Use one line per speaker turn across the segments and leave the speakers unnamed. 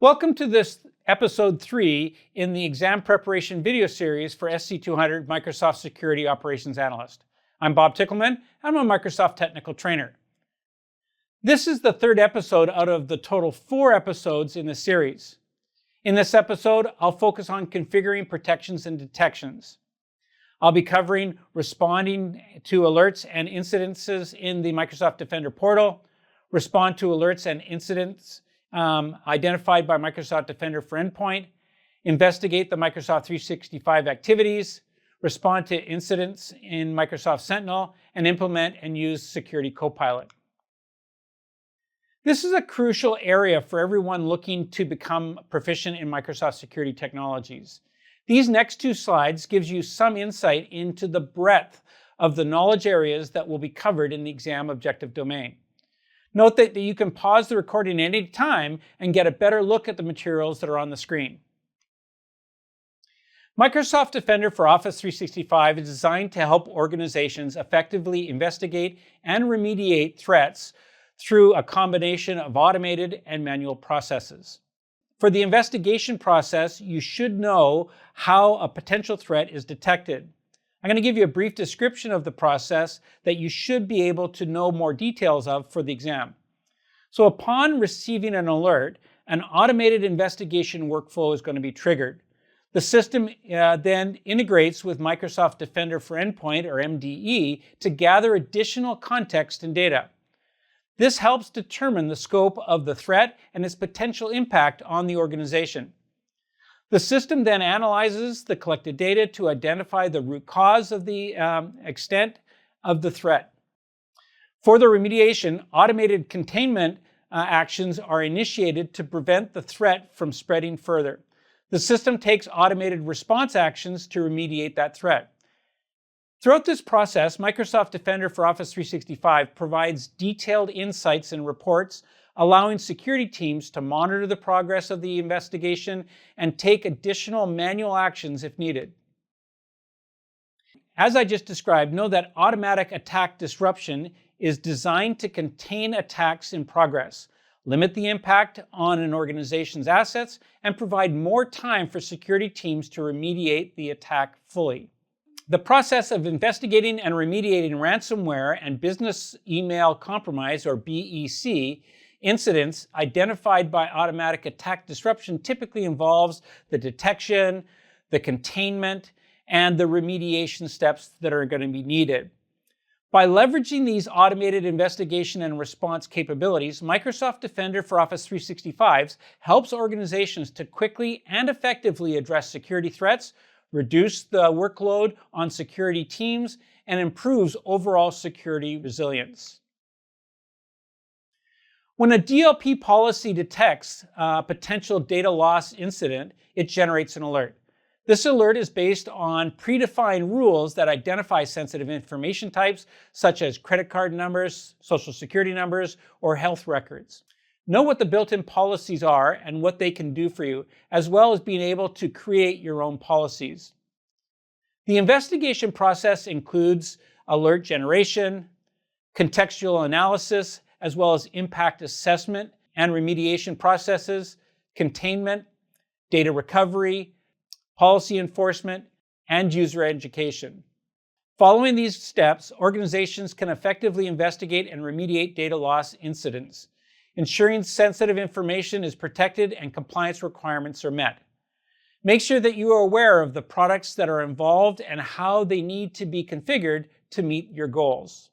Welcome to this episode 3 in the exam preparation video series for SC-200 Microsoft Security Operations Analyst. I'm Bob Tickleman. I'm a Microsoft technical trainer. This is the third episode out of the total 4 episodes in the series. In this episode, I'll focus on configuring protections and detections. I'll be covering responding to alerts and incidences in the Microsoft Defender portal, respond to alerts and incidents identified by Microsoft Defender for Endpoint, investigate the Microsoft 365 activities, respond to incidents in Microsoft Sentinel, and implement and use Security Copilot. This is a crucial area for everyone looking to become proficient in Microsoft security technologies. These next 2 slides gives you some insight into the breadth of the knowledge areas that will be covered in the exam objective domain. Note that you can pause the recording at any time and get a better look at the materials that are on the screen. Microsoft Defender for Office 365 is designed to help organizations effectively investigate and remediate threats through a combination of automated and manual processes. For the investigation process, you should know how a potential threat is detected. I'm going to give you a brief description of the process that you should be able to know more details of for the exam. So upon receiving an alert, an automated investigation workflow is going to be triggered. The system then integrates with Microsoft Defender for Endpoint, or MDE, to gather additional context and data. This helps determine the scope of the threat and its potential impact on the organization. The system then analyzes the collected data to identify the root cause of the extent of the threat. For the remediation, automated containment actions are initiated to prevent the threat from spreading further. The system takes automated response actions to remediate that threat. Throughout this process, Microsoft Defender for Office 365 provides detailed insights and reports, allowing security teams to monitor the progress of the investigation and take additional manual actions if needed. As I just described, know that automatic attack disruption is designed to contain attacks in progress, limit the impact on an organization's assets, and provide more time for security teams to remediate the attack fully. The process of investigating and remediating ransomware and business email compromise, or BEC, incidents identified by automatic attack disruption typically involves the detection, the containment, and the remediation steps that are going to be needed. By leveraging these automated investigation and response capabilities, Microsoft Defender for Office 365 helps organizations to quickly and effectively address security threats, reduce the workload on security teams, and improves overall security resilience. When a DLP policy detects a potential data loss incident, it generates an alert. This alert is based on predefined rules that identify sensitive information types, such as credit card numbers, social security numbers, or health records. Know what the built-in policies are and what they can do for you, as well as being able to create your own policies. The investigation process includes alert generation, contextual analysis, as well as impact assessment and remediation processes, containment, data recovery, policy enforcement, and user education. Following these steps, organizations can effectively investigate and remediate data loss incidents, ensuring sensitive information is protected and compliance requirements are met. Make sure that you are aware of the products that are involved and how they need to be configured to meet your goals.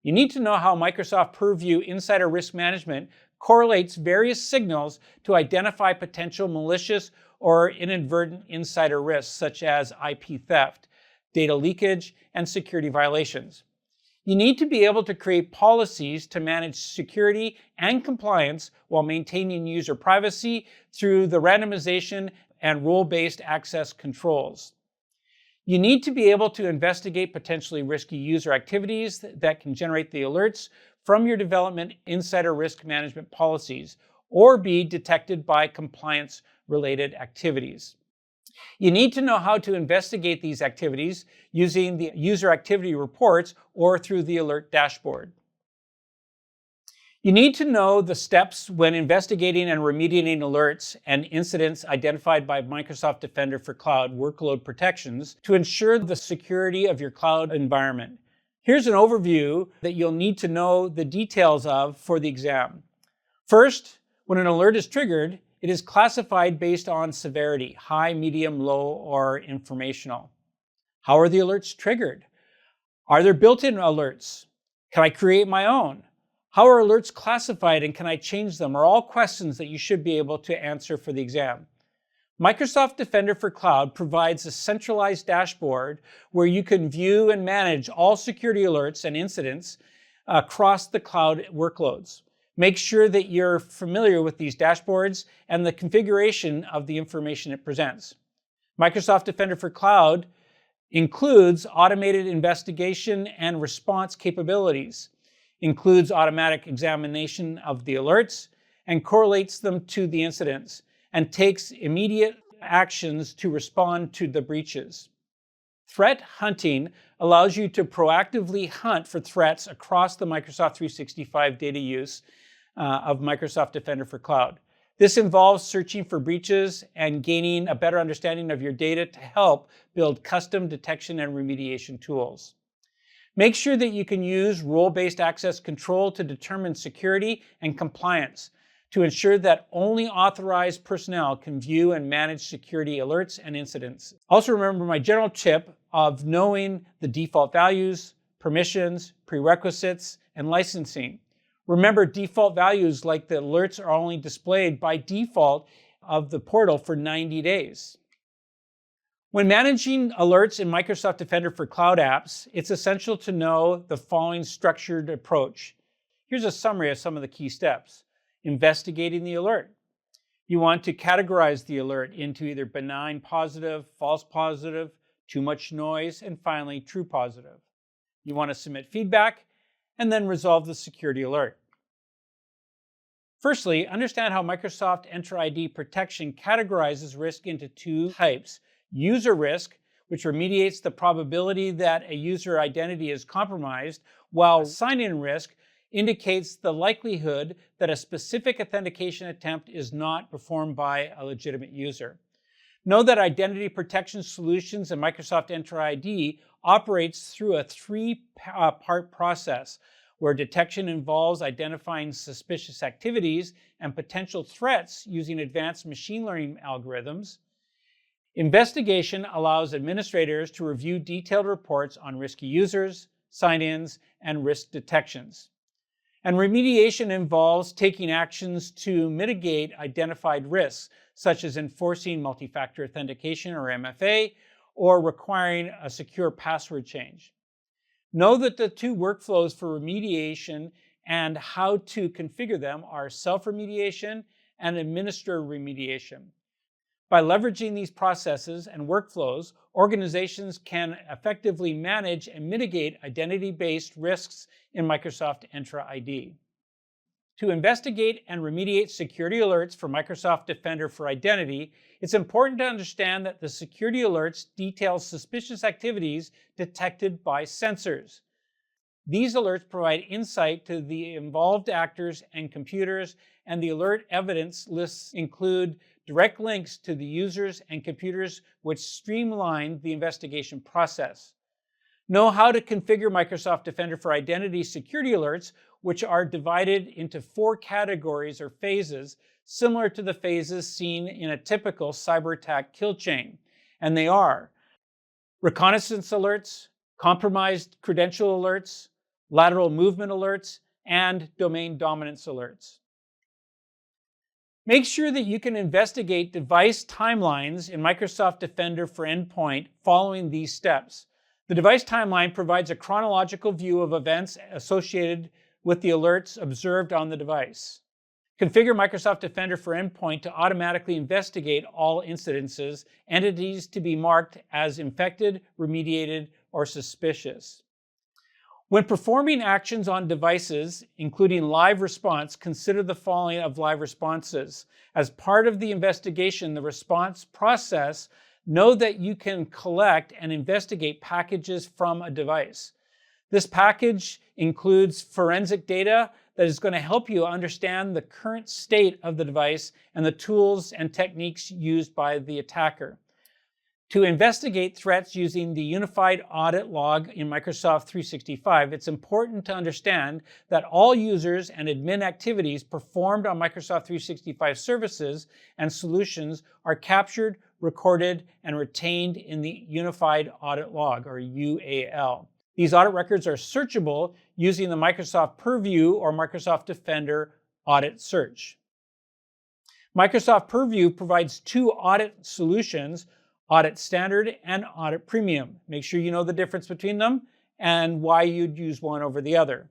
You need to know how Microsoft Purview Insider Risk Management correlates various signals to identify potential malicious or inadvertent insider risks, such as IP theft, data leakage, and security violations. You need to be able to create policies to manage security and compliance while maintaining user privacy through the randomization and role-based access controls. You need to be able to investigate potentially risky user activities that can generate the alerts from your development insider risk management policies or be detected by compliance-related activities. You need to know how to investigate these activities using the user activity reports or through the alert dashboard. You need to know the steps when investigating and remediating alerts and incidents identified by Microsoft Defender for Cloud workload protections to ensure the security of your cloud environment. Here's an overview that you'll need to know the details of for the exam. First, when an alert is triggered, it is classified based on severity, high, medium, low, or informational. How are the alerts triggered? Are there built-in alerts? Can I create my own? How are alerts classified and can I change them? Are all questions that you should be able to answer for the exam. Microsoft Defender for Cloud provides a centralized dashboard where you can view and manage all security alerts and incidents across the cloud workloads. Make sure that you're familiar with these dashboards and the configuration of the information it presents. Microsoft Defender for Cloud includes automated investigation and response capabilities, includes automatic examination of the alerts, and correlates them to the incidents, and takes immediate actions to respond to the breaches. Threat hunting allows you to proactively hunt for threats across the Microsoft 365 data use of Microsoft Defender for Cloud. This involves searching for breaches and gaining a better understanding of your data to help build custom detection and remediation tools. Make sure that you can use role-based access control to determine security and compliance to ensure that only authorized personnel can view and manage security alerts and incidents. Also remember my general tip of knowing the default values, permissions, prerequisites, and licensing. Remember, default values like the alerts are only displayed by default of the portal for 90 days. When managing alerts in Microsoft Defender for Cloud apps, it's essential to know the following structured approach. Here's a summary of some of the key steps. Investigating the alert. You want to categorize the alert into either benign positive, false positive, too much noise, and finally true positive. You want to submit feedback and then resolve the security alert. Firstly, understand how Microsoft Entra ID protection categorizes risk into two types. User risk, which remediates the probability that a user identity is compromised, while sign-in risk indicates the likelihood that a specific authentication attempt is not performed by a legitimate user. Know that identity protection solutions in Microsoft Entra ID operates through a three-part process where detection involves identifying suspicious activities and potential threats using advanced machine learning algorithms. Investigation allows administrators to review detailed reports on risky users, sign-ins, and risk detections. And remediation involves taking actions to mitigate identified risks, such as enforcing multi-factor authentication or MFA, or requiring a secure password change. Know that the two workflows for remediation and how to configure them are self-remediation and administer remediation. By leveraging these processes and workflows, organizations can effectively manage and mitigate identity-based risks in Microsoft Entra ID. To investigate and remediate security alerts for Microsoft Defender for Identity, it's important to understand that the security alerts detail suspicious activities detected by sensors. These alerts provide insight to the involved actors and computers, and the alert evidence lists include direct links to the users and computers, which streamline the investigation process. Know how to configure Microsoft Defender for Identity security alerts, which are divided into 4 categories or phases, similar to the phases seen in a typical cyber attack kill chain. And they are reconnaissance alerts, compromised credential alerts, lateral movement alerts, and domain dominance alerts. Make sure that you can investigate device timelines in Microsoft Defender for Endpoint following these steps. The device timeline provides a chronological view of events associated with the alerts observed on the device. Configure Microsoft Defender for Endpoint to automatically investigate all incidences, entities to be marked as infected, remediated, or suspicious. When performing actions on devices, including live response, consider the following of live responses. As part of the investigation, the response process, know that you can collect and investigate packages from a device. This package includes forensic data that is going to help you understand the current state of the device and the tools and techniques used by the attacker. To investigate threats using the Unified Audit Log in Microsoft 365, it's important to understand that all users and admin activities performed on Microsoft 365 services and solutions are captured, recorded, and retained in the Unified Audit Log, or UAL. These audit records are searchable using the Microsoft Purview or Microsoft Defender audit search. Microsoft Purview provides two audit solutions, Audit Standard and Audit Premium. Make sure you know the difference between them and why you'd use one over the other.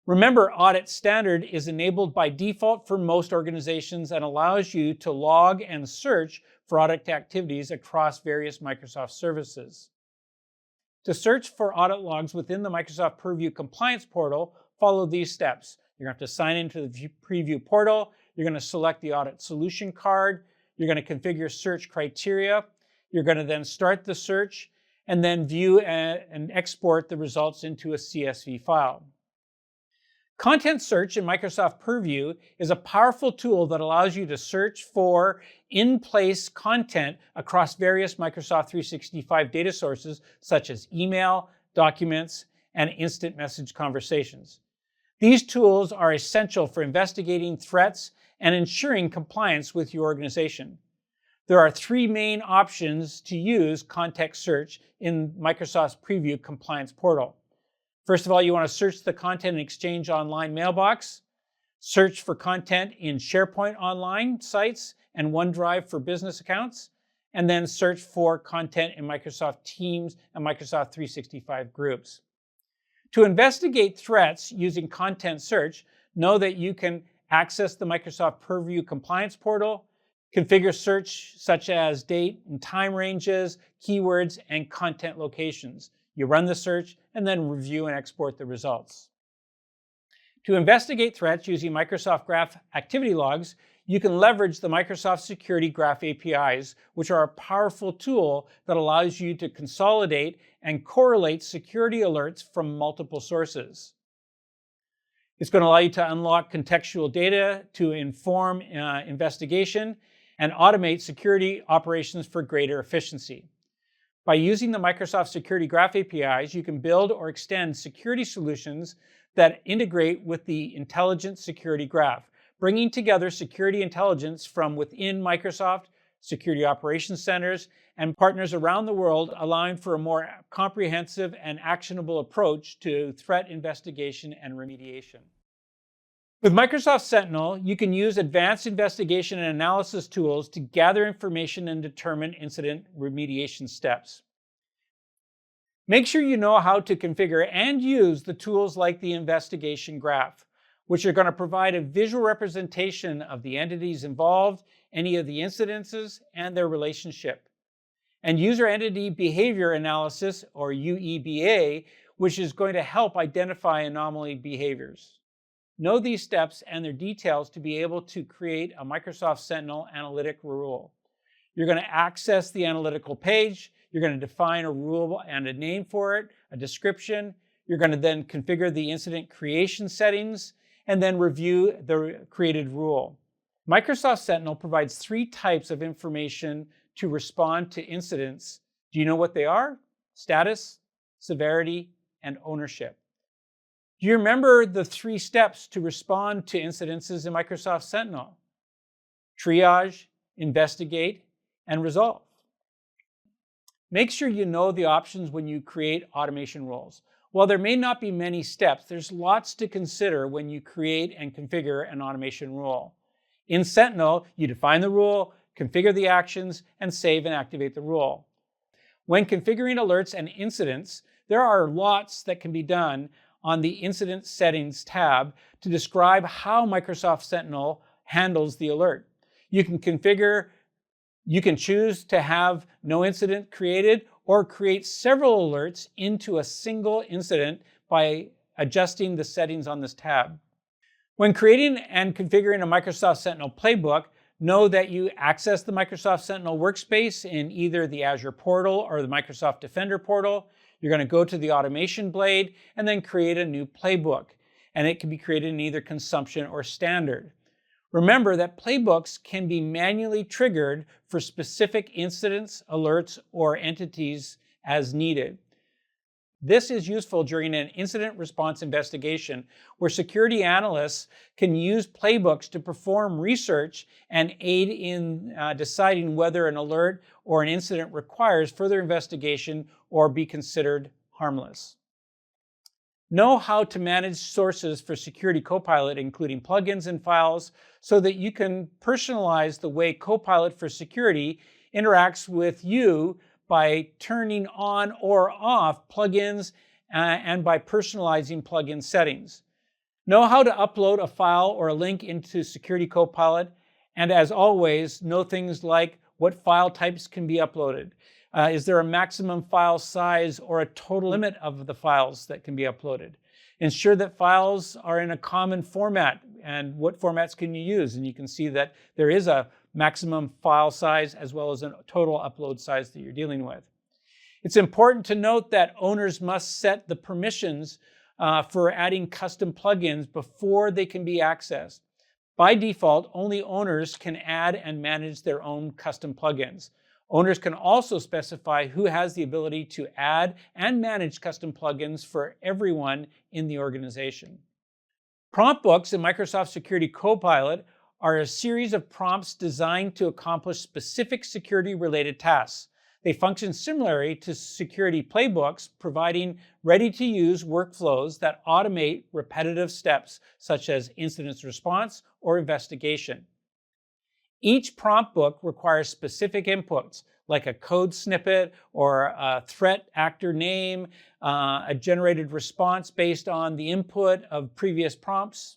Remember, Audit Standard is enabled by default for most organizations and allows you to log and search for audit activities across various Microsoft services. To search for audit logs within the Microsoft Purview Compliance Portal, follow these steps. You're going to have to sign into the Preview portal. You're going to select the audit solution card. You're going to configure search criteria. You're going to then start the search and then view and export the results into a CSV file. Content search in Microsoft Purview is a powerful tool that allows you to search for in-place content across various Microsoft 365 data sources such as email, documents, and instant message conversations. These tools are essential for investigating threats and ensuring compliance with your organization. There are three main options to use context search in Microsoft's Preview Compliance Portal. First of all, you want to search the Content and Exchange Online mailbox, search for content in SharePoint Online sites and OneDrive for business accounts, and then search for content in Microsoft Teams and Microsoft 365 groups. To investigate threats using content search, know that you can access the Microsoft Purview Compliance Portal, configure search such as date and time ranges, keywords, and content locations. You run the search and then review and export the results. To investigate threats using Microsoft Graph activity logs, you can leverage the Microsoft Security Graph APIs, which are a powerful tool that allows you to consolidate and correlate security alerts from multiple sources. It's going to allow you to unlock contextual data to inform investigation and automate security operations for greater efficiency. By using the Microsoft Security Graph APIs, you can build or extend security solutions that integrate with the Intelligent Security Graph, bringing together security intelligence from within Microsoft, security operations centers, and partners around the world, allowing for a more comprehensive and actionable approach to threat investigation and remediation. With Microsoft Sentinel, you can use advanced investigation and analysis tools to gather information and determine incident remediation steps. Make sure you know how to configure and use the tools like the Investigation Graph, which are going to provide a visual representation of the entities involved, any of the incidences, and their relationship. And User Entity Behavior Analysis, or UEBA, which is going to help identify anomaly behaviors. Know these steps and their details to be able to create a Microsoft Sentinel analytic rule. You're going to access the analytical page. You're going to define a rule and a name for it, a description. You're going to then configure the incident creation settings and then review the created rule. Microsoft Sentinel provides three types of information to respond to incidents. Do you know what they are? Status, severity, and ownership. Do you remember the three steps to respond to incidences in Microsoft Sentinel? Triage, investigate, and resolve. Make sure you know the options when you create automation rules. While there may not be many steps, there's lots to consider when you create and configure an automation rule. In Sentinel, you define the rule, configure the actions, and save and activate the rule. When configuring alerts and incidents, there are lots that can be done on the Incident Settings tab to describe how Microsoft Sentinel handles the alert. You can choose to have no incident created or create several alerts into a single incident by adjusting the settings on this tab. When creating and configuring a Microsoft Sentinel playbook, know that you access the Microsoft Sentinel workspace in either the Azure portal or the Microsoft Defender portal. You're going to go to the automation blade and then create a new playbook. and it can be created in either consumption or standard. Remember that playbooks can be manually triggered for specific incidents, alerts, or entities as needed. This is useful during an incident response investigation where security analysts can use playbooks to perform research and aid in deciding whether an alert or an incident requires further investigation or be considered harmless. Know how to manage sources for Security Copilot, including plugins and files, so that you can personalize the way Copilot for Security interacts with you by turning on or off plugins and by personalizing plugin settings. Know how to upload a file or a link into Security Copilot, and as always, know things like what file types can be uploaded. Is there a maximum file size or a total limit of the files that can be uploaded? Ensure that files are in a common format, and what formats can you use? And you can see that there is a maximum file size as well as a total upload size that you're dealing with. It's important to note that owners must set the permissions for adding custom plugins before they can be accessed. By default, only owners can add and manage their own custom plugins. Owners can also specify who has the ability to add and manage custom plugins for everyone in the organization. Prompt books in Microsoft Security Copilot are a series of prompts designed to accomplish specific security-related tasks. They function similarly to security playbooks, providing ready-to-use workflows that automate repetitive steps, such as incident response or investigation. Each prompt book requires specific inputs, like a code snippet or a threat actor name, a generated response based on the input of previous prompts.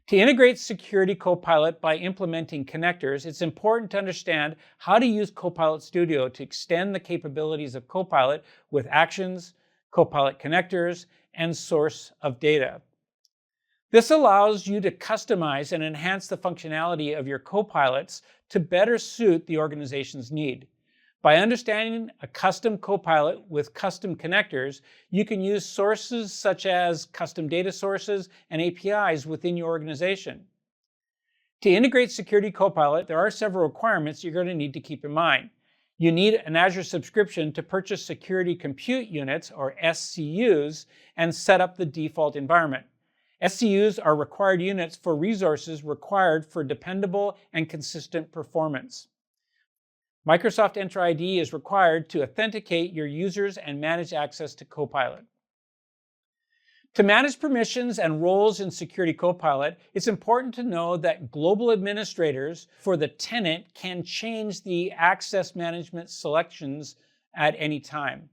To integrate Security Copilot by implementing connectors, it's important to understand how to use Copilot Studio to extend the capabilities of Copilot with actions, Copilot connectors, and source of data. This allows you to customize and enhance the functionality of your Copilots to better suit the organization's need. By understanding a custom Copilot with custom connectors, you can use sources such as custom data sources and APIs within your organization. To integrate Security Copilot, there are several requirements you're going to need to keep in mind. You need an Azure subscription to purchase Security Compute Units, or SCUs, and set up the default environment. SCUs are required units for resources required for dependable and consistent performance. Microsoft Entra ID is required to authenticate your users and manage access to Copilot. To manage permissions and roles in Security Copilot, it's important to know that global administrators for the tenant can change the access management selections at any time.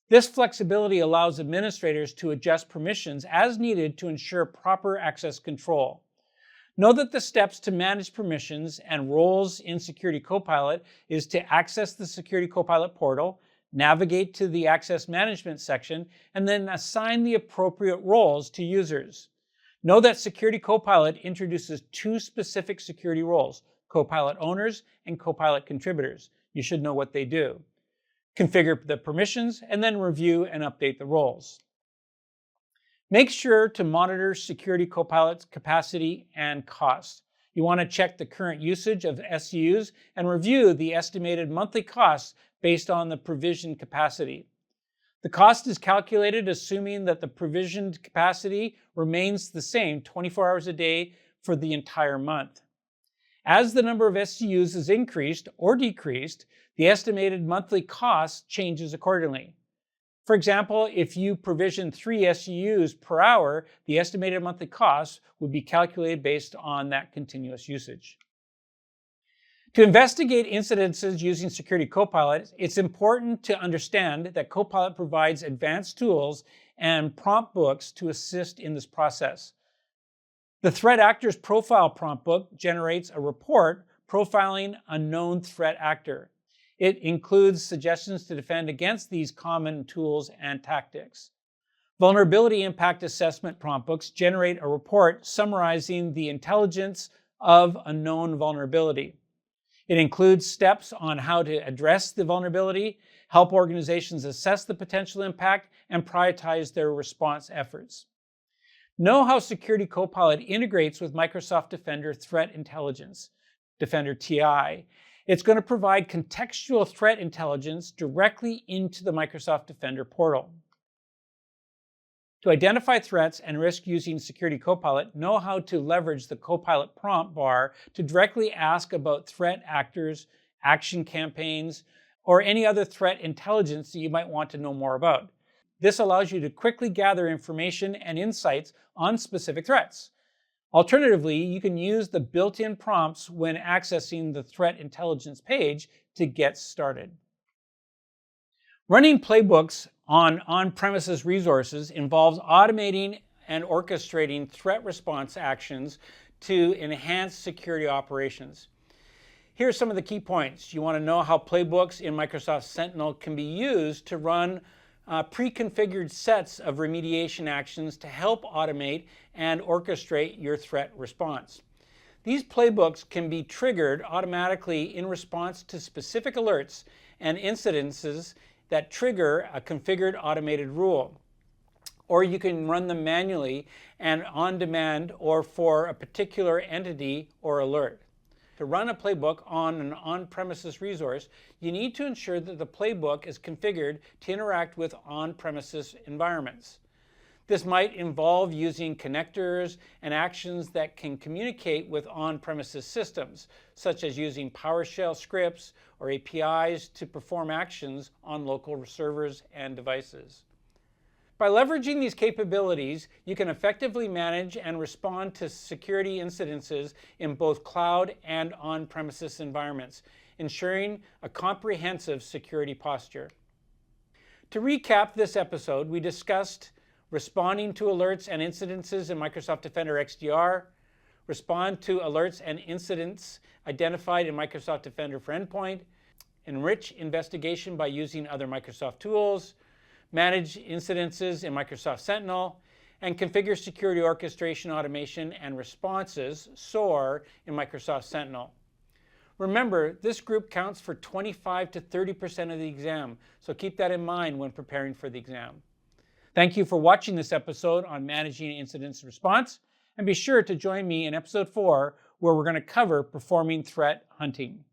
This flexibility allows administrators to adjust permissions as needed to ensure proper access control. Know that the steps to manage permissions and roles in Security Copilot is to access the Security Copilot portal, navigate to the Access Management section, and then assign the appropriate roles to users. Know that Security Copilot introduces two specific security roles, Copilot owners and Copilot contributors. You should know what they do. Configure the permissions, and then review and update the roles. Make sure to monitor Security Copilot's capacity and cost. You want to check the current usage of SCUs and review the estimated monthly costs based on the provisioned capacity. The cost is calculated assuming that the provisioned capacity remains the same 24 hours a day for the entire month. As the number of SCUs is increased or decreased, the estimated monthly cost changes accordingly. For example, if you provision 3 SCUs per hour, the estimated monthly cost would be calculated based on that continuous usage. To investigate incidences using Security Copilot, it's important to understand that Copilot provides advanced tools and prompt books to assist in this process. The Threat Actors Profile prompt book generates a report profiling a known threat actor. It includes suggestions to defend against these common tools and tactics. Vulnerability Impact Assessment prompt books generate a report summarizing the intelligence of a known vulnerability. It includes steps on how to address the vulnerability, help organizations assess the potential impact, and prioritize their response efforts. Know how Security Copilot integrates with Microsoft Defender Threat Intelligence, Defender TI. It's going to provide contextual threat intelligence directly into the Microsoft Defender portal. To identify threats and risk using Security Copilot, know how to leverage the Copilot prompt bar to directly ask about threat actors, action campaigns, or any other threat intelligence that you might want to know more about. This allows you to quickly gather information and insights on specific threats. Alternatively, you can use the built-in prompts when accessing the threat intelligence page to get started. Running playbooks on on-premises resources involves automating and orchestrating threat response actions to enhance security operations. Here are some of the key points. You want to know how playbooks in Microsoft Sentinel can be used to run pre-configured sets of remediation actions to help automate and orchestrate your threat response. These playbooks can be triggered automatically in response to specific alerts and incidences that trigger a configured automated rule. Or you can run them manually and on demand or for a particular entity or alert. To run a playbook on an on-premises resource, you need to ensure that the playbook is configured to interact with on-premises environments. This might involve using connectors and actions that can communicate with on-premises systems, such as using PowerShell scripts or APIs to perform actions on local servers and devices. By leveraging these capabilities, you can effectively manage and respond to security incidences in both cloud and on-premises environments, ensuring a comprehensive security posture. To recap this episode, we discussed responding to alerts and incidences in Microsoft Defender XDR, respond to alerts and incidents identified in Microsoft Defender for Endpoint, enrich investigation by using other Microsoft tools, manage incidences in Microsoft Sentinel, and configure security orchestration, automation, and responses, SOAR, in Microsoft Sentinel. Remember, this group counts for 25 to 30% of the exam, so keep that in mind when preparing for the exam. Thank you for watching this episode on managing incident response, and be sure to join me in episode 4, where we're going to cover performing threat hunting.